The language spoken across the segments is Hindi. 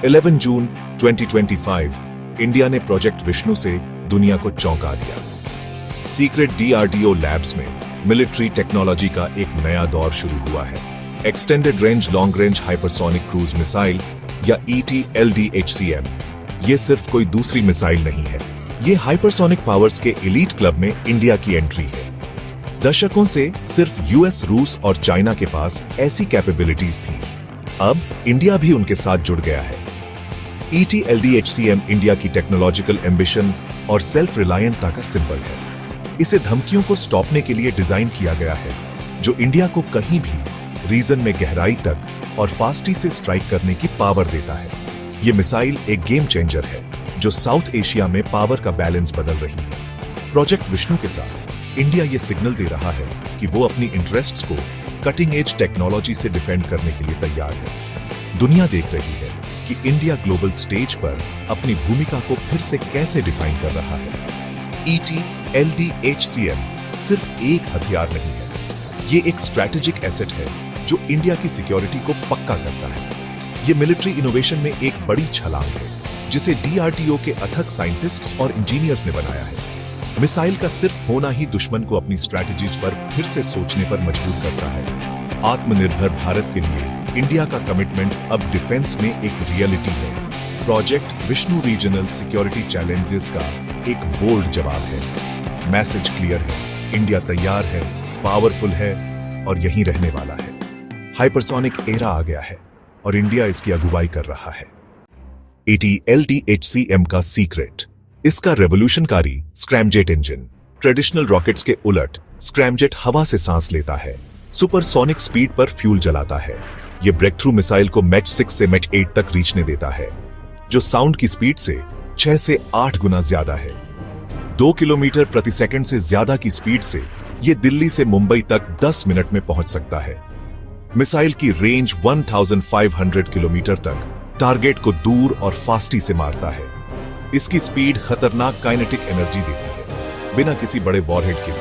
11 जून 2025 इंडिया ने प्रोजेक्ट विष्णु से दुनिया को चौंका दिया। सीक्रेट डीआरडीओ लैब्स में मिलिट्री टेक्नोलॉजी का एक नया दौर शुरू हुआ है। Extended range long range hypersonic cruise missile या ETLDHCM ये सिर्फ कोई दूसरी मिसाइल नहीं है, ये हाइपरसोनिक पावर्स के एलीट क्लब में इंडिया की एंट्री है। दशकों से सिर्फ यूएस, रूस और चाइना के पास ऐसी कैपेबिलिटीज थी। अब इंडिया भी उनके साथ जुड़ गया है। ETLDHCM इंडिया की टेक्नोलॉजिकल एम्बिशन और सेल्फ रिलायंटता का सिंबल है। इसे धमकियों को स्टॉपने के लिए डिजाइन किया गया है, जो इंडिया को कहीं भी रीजन में गहराई तक और फास्टी से स्ट्राइक करने की पावर देता है। ये मिसाइल एक गेम चेंजर है, जो साउथ एशिया में पावर का बैलेंस बदल रही है। प्रोजेक्ट विष्णु के साथ इंडिया ये सिग्नल दे रहा है कि वो अपनी इंटरेस्ट्स को कटिंग एज टेक्नोलॉजी से डिफेंड करने के लिए तैयार है। दुनिया देख रही है कि इंडिया ग्लोबल स्टेज पर अपनी भूमिका को फिर से कैसे डिफाइन कर रहा है। ETLDHCM सिर्फ एक हथियार नहीं है, ये एक स्ट्रैटेजिक एसेट है जो इंडिया की सिक्योरिटी को पक्का करता है। ये मिलिट्री इनोवेशन में एक बड़ी छलांग है, जिसे DRDO के अथक साइंटिस्ट्स और इंजीनियर्स ने बनाया है। मिसाइल का सिर्फ होना ही दुश्मन को अपनी स्ट्रैटेजीज पर फिर से सोचने पर मजबूर करता है। आत्मनिर्भर भारत के लिए इंडिया का कमिटमेंट अब डिफेंस में एक रियलिटी है। Project Vishnu regional security challenges का एक बोल्ड जवाब है। मैसेज क्लियर है, इंडिया तैयार है, पावरफुल है और यहीं रहने वाला है। हाइपरसोनिक एरा आ गया है और इंडिया इसकी अगुवाई कर रहा है। ETLDHCM का सीक्रेट, इसका रेवोल्यूशनकारी स्क्रैमजेट इंजन। ट्रेडिशनल रॉकेट्स के उलट स्क्रैमजेट हवा से सांस लेता है, सुपरसोनिक स्पीड पर फ्यूल जलाता है। यह ब्रेक थ्रू मिसाइल को मैच 6 से मैच 8 तक रीचने देता है, जो साउंड की स्पीड से 6 से 8 गुना ज्यादा है। 2 किलोमीटर प्रति सेकंड से ज्यादा की स्पीड से यह दिल्ली से मुंबई तक 10 मिनट में पहुंच सकता है। मिसाइल की रेंज 1500 किलोमीटर तक टारगेट को दूर और फास्टी से मारता है। इसकी स्पीड खतरनाक काइनेटिक एनर्जी देती है, बिना किसी बड़े वॉरहेड के भी।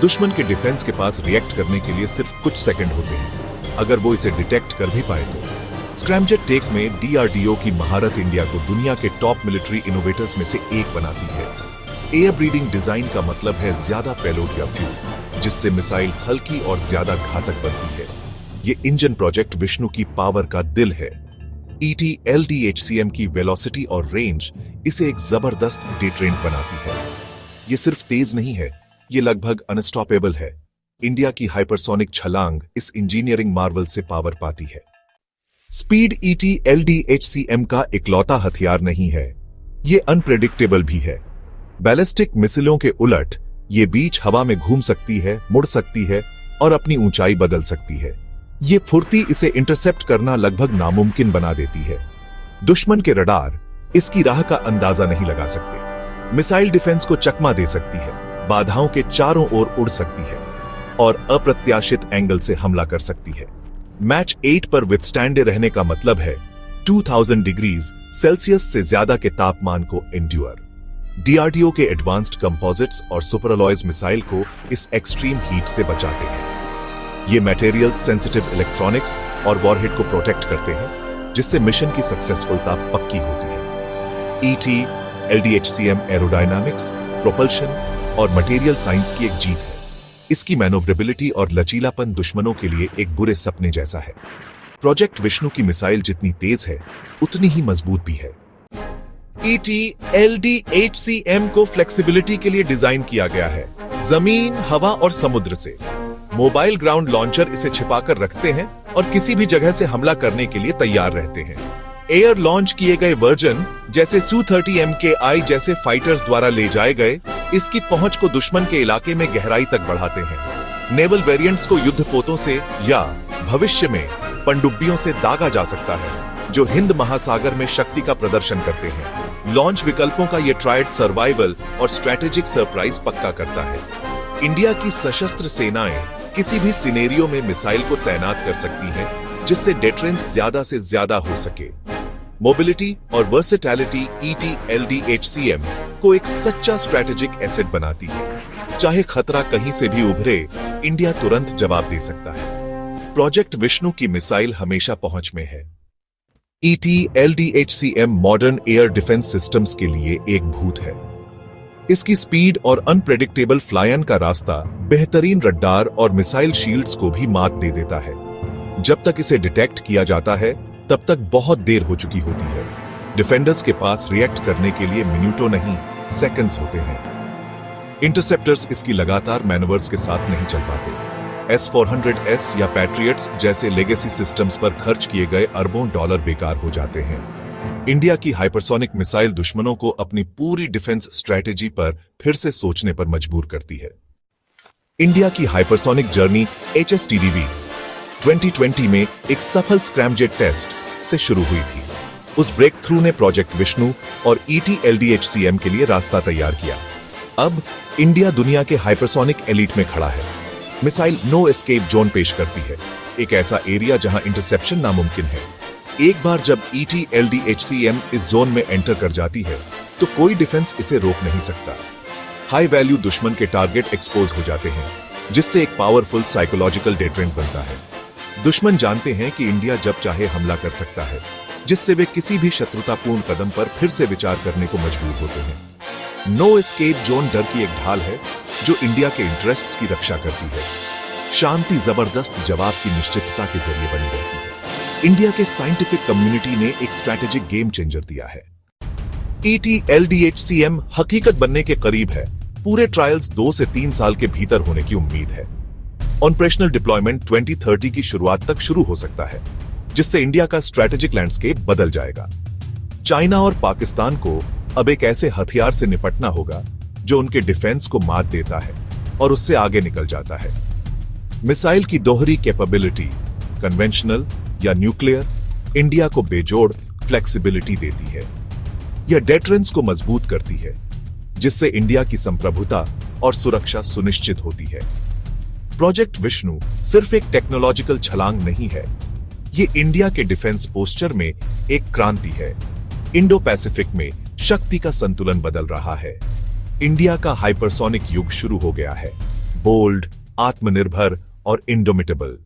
दुश्मन के डिफेंस के पास रिएक्ट करने के लिए सिर्फ कुछ सेकंड होते हैं, अगर वो इसे डिटेक्ट कर भी पाए तो। स्क्रैमजेट टेक में DRDO की महारत इंडिया को दुनिया के टॉप मिलिट्री इनोवेटर्स में से एक बनाती है। एयर ब्रीडिंग डिजाइन का मतलब है ज्यादा पेलोड या फ्यूल, जिससे मिसाइल हल्की और ज्यादा घातक बनती है। ये इंजन प्रोजेक्ट विष्णु की पावर का दिल है। ETLDHCM की वेलोसिटी और रेंज इसे एक जबरदस्त डिटरेंट बनाती है। ये सिर्फ तेज नहीं है, ये लगभग अनस्टॉपेबल है। इंडिया की हाइपरसोनिक छलांग इस इंजीनियरिंग मार्वल से पावर पाती है। स्पीड ETLDHCM का इकलौता हथियार नहीं है, ये अनप्रेडिक्टेबल भी है। बैलिस्टिक मिसाइलों के उलट ये बीच हवा में घूम सकती है, मुड़ सकती है और अपनी ऊंचाई बदल सकती है। ये फुर्ती इसे इंटरसेप्ट करना लगभग नामुमकिन बना देती है। दुश्मन के रडार इसकी राह का अंदाजा नहीं लगा सकते। मिसाइल डिफेंस को चकमा दे सकती है, बाधाओं के चारों ओर उड़ सकती है और अप्रत्याशित एंगल से हमला कर सकती है। मैच 8 पर विथस्टैंड रहने का मतलब है 2000 डिग्री सेल्सियस से ज्यादा के तापमान को एंड्योर। DRDO के एडवांस्ड कंपोजिट्स और सुपरअलॉयज मिसाइल को इस एक्सट्रीम हीट से बचाते हैं। ये मटेरियल सेंसिटिव इलेक्ट्रॉनिक्स और वॉरहेड को प्रोटेक्ट करते हैं, जिससे मिशन की सक्सेसफुलता पक्की होती है। ETLDHCM एरोडायनामिक्स, प्रोपल्शन और मटेरियल साइंस की एक जीत है। इसकी मैनोवरेबिलिटी और लचीलापन दुश्मनों के लिए एक बुरे सपने जैसा है। प्रोजेक्ट विष्णु की मिसाइल जितनी तेज है, उतनी ही मजबूत भी है। ETLDHCM को फ्लेक्सिबिलिटी के लिए डिजाइन किया गया है, जमीन, हवा और समुद्र से। मोबाइल ग्राउंड लॉन्चर इसे छिपाकर रखते हैं और किसी भी जगह से हमला करने के लिए तैयार रहते हैं। एयर लॉन्च किए गए वर्जन जैसे Su-30 MKI जैसे फाइटर्स द्वारा ले जाए गए, इसकी पहुंच को दुश्मन के इलाके में गहराई तक बढ़ाते हैं। नेवल वेरिएंट्स को युद्धपोतों से या भविष्य में पनडुब्बियों से दागा जा सकता है, जो हिंद महासागर में शक्ति का प्रदर्शन करते हैं। लॉन्च विकल्पों का यह ट्राइड सर्वाइवल और स्ट्रैटेजिक सरप्राइज पक्का करता है। इंडिया की सशस्त्र सेनाएं किसी भी सिनेरियो में मिसाइल को तैनात कर सकती हैं, जिससे डेटरेंस ज्यादा से ज्यादा हो सके। मोबिलिटी और वर्सेटैलिटी ETLDHCM को एक सच्चा स्ट्रैटेजिक एसेट बनाती है। चाहे खतरा कहीं से भी उभरे, इंडिया तुरंत जवाब दे सकता है। प्रोजेक्ट विष्णु की मिसाइल हमेशा पहुंच में है। ET-LDHCM modern air defence systems के लिए एक भूत है। इसकी स्पीड और अनप्रेडिक्टेबल फ्लायन का रास्ता बेहतरीन रडार और मिसाइल शील्ड्स को भी मात दे देता है। जब तक इसे डिटेक्ट किया जाता है तब तक बहुत देर हो चुकी होती है। डिफेंडर्स के पास रिएक्ट करने के लिए मिनटों नहीं सेकंड्स होते हैं। इंटरसेप्टर्स इसकी लगातार मैनवर्स के साथ नहीं चल पाते। S-400S या पैट्रियट्स जैसे लेगेसी सिस्टम्स पर खर्च किए गए अरबों डॉलर बेकार हो जाते हैं। इंडिया की हाइपरसोनिक मिसाइल दुश्मनों को अपनी पूरी डिफेंस स्ट्रैटेजी पर फिर से सोचने पर मजबूर करती है। इंडिया की हाइपरसोनिक जर्नी HSTDV 2020 में एक सफल स्क्रैमजेट टेस्ट से शुरू हुई थी। उस ब्रेक थ्रू ने प्रोजेक्ट विष्णु और ET-LDHCM के लिए रास्ता तैयार किया। अब इंडिया दुनिया के हाइपरसोनिक एलीट में खड़ा है। मिसाइल नो एस्केप जोन पेश करती है, एक ऐसा एरिया जहां इंटरसेप्शन नामुमकिन है। एक बार जब ET-LDHCM इस जोन में एंटर कर जाती है तो कोई डिफेंस इसे रोक नहीं सकता। हाई वैल्यू दुश्मन के टारगेट एक्सपोज हो जाते हैं, जिससे एक पावरफुल साइकोलॉजिकल डेटरेंट बनता है। दुश्मन जानते हैं कि इंडिया जब चाहे हमला कर सकता है, जिससे वे किसी भी शत्रुतापूर्ण कदम पर फिर से विचार करने को मजबूर होते हैं। नो एस्केप जोन डर की एक ढाल है जो इंडिया के इंटरेस्ट्स की रक्षा करती है। शांति जबरदस्त जवाब की निश्चितता के जरिए बनी रहती है। इंडिया के साइंटिफिक कम्युनिटी ने एक स्ट्रैटेजिक गेम चेंजर दिया है। ET-LDHCM हकीकत बनने के करीब है। पूरे ट्रायल्स 2 से 3 साल के भीतर होने की उम्मीद है। ऑपरेशनल डिप्लॉयमेंट 2030 की शुरुआत तक शुरू हो सकता है, जिससे इंडिया का स्ट्रैटेजिक लैंडस्केप बदल जाएगा। चाइना और पाकिस्तान को अब एक ऐसे हथियार से निपटना होगा जो उनके डिफेंस को मात देता है और उससे आगे निकल जाता है। मिसाइल की दोहरी कैपेबिलिटी, कन्वेंशनल या न्यूक्लियर, इंडिया को बेजोड़ फ्लेक्सिबिलिटी देती है। यह डेटरेंस को मजबूत करती है, जिससे इंडिया की संप्रभुता और सुरक्षा सुनिश्चित होती है। प्रोजेक्ट विष्णु सिर्फ एक टेक्नोलॉजिकल छलांग नहीं है, ये इंडिया के डिफेंस पोस्चर में एक क्रांति है। इंडो पैसिफिक में शक्ति का संतुलन बदल रहा है। इंडिया का हाइपरसोनिक युग शुरू हो गया है, बोल्ड, आत्मनिर्भर और इंडोमिटेबल।